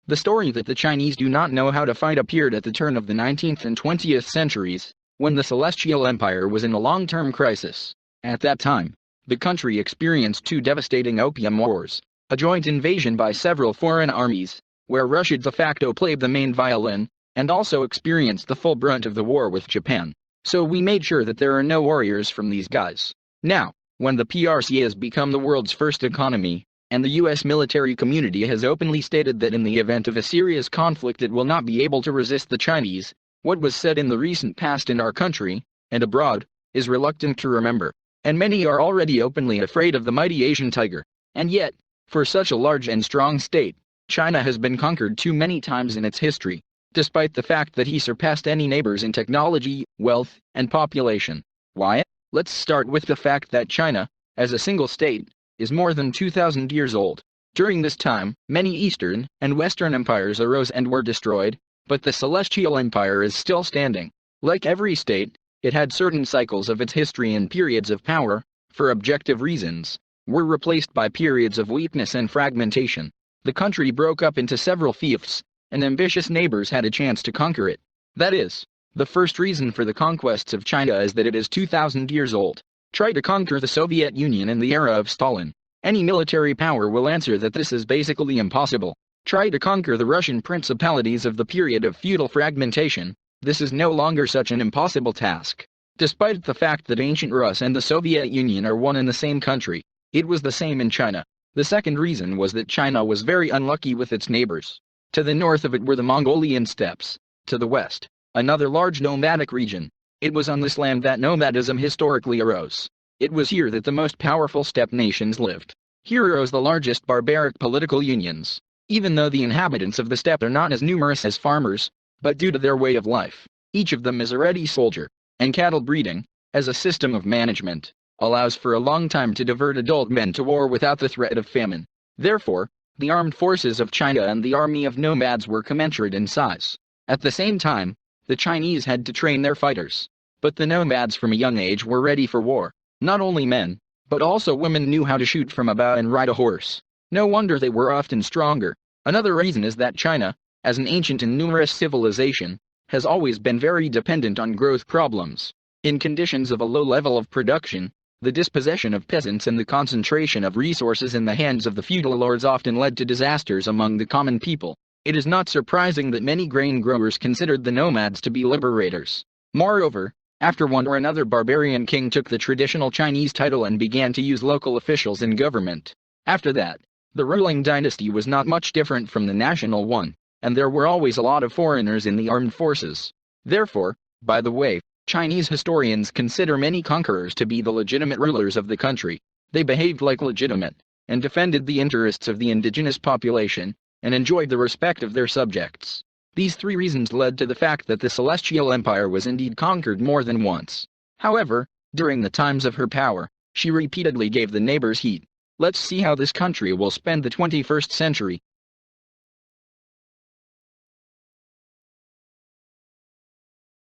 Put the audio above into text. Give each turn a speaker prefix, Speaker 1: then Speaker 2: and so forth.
Speaker 1: The story that the Chinese do not know how to fight appeared at the turn of the 19th and 20th centuries, when the Celestial Empire was in a long-term crisis. At that time, the country experienced two devastating opium wars, a joint invasion by several foreign armies, where Russia de facto played the main violin, and also experienced the full brunt of the war with Japan. So we made sure that there are no warriors from these guys. Now, when the PRC has become the world's first economy, and the US military community has openly stated that in the event of a serious conflict it will not be able to resist the Chinese, what was said in the recent past in our country, and abroad, is reluctant to remember, and many are already openly afraid of the mighty Asian tiger. And yet, for such a large and strong state, China has been conquered too many times in its history, despite the fact that he surpassed any neighbors in technology, wealth, and population. Why? Let's start with the fact that China, as a single state, is more than 2,000 years old. During this time, many Eastern and Western empires arose and were destroyed, but the Celestial Empire is still standing. Like every state, it had certain cycles of its history and periods of power, for objective reasons, were replaced by periods of weakness and fragmentation. The country broke up into several fiefs, and ambitious neighbors had a chance to conquer it. That is, the first reason for the conquests of China is that it is 2,000 years old. Try to conquer the Soviet Union in the era of Stalin. Any military power will answer that this is basically impossible. Try to conquer the Russian principalities of the period of feudal fragmentation. This is no longer such an impossible task. Despite the fact that ancient Rus and the Soviet Union are one and the same country, it was the same in China. The second reason was that China was very unlucky with its neighbors. To the north of it were the Mongolian steppes. To the west, another large nomadic region. It was on this land that nomadism historically arose. It was here that the most powerful steppe nations lived. Here arose the largest barbaric political unions. Even though the inhabitants of the steppe are not as numerous as farmers, but due to their way of life, each of them is a ready soldier, and cattle breeding, as a system of management, allows for a long time to divert adult men to war without the threat of famine. Therefore, the armed forces of China and the army of nomads were commensurate in size. At the same time, the Chinese had to train their fighters. But the nomads from a young age were ready for war. Not only men, but also women knew how to shoot from a bow and ride a horse. No wonder they were often stronger. Another reason is that China, as an ancient and numerous civilization, has always been very dependent on growth problems. In conditions of a low level of production, the dispossession of peasants and the concentration of resources in the hands of the feudal lords often led to disasters among the common people. It is not surprising that many grain growers considered the nomads to be liberators. Moreover, after one or another barbarian king took the traditional Chinese title and began to use local officials in government. After that, the ruling dynasty was not much different from the national one, and there were always a lot of foreigners in the armed forces. Therefore, by the way, Chinese historians consider many conquerors to be the legitimate rulers of the country. They behaved like legitimate, and defended the interests of the indigenous population, and enjoyed the respect of their subjects. These three reasons led to the fact that the Celestial Empire was indeed conquered more than once. However, during the times of her power, she repeatedly gave the neighbors heat. Let's see how this country will spend the 21st century.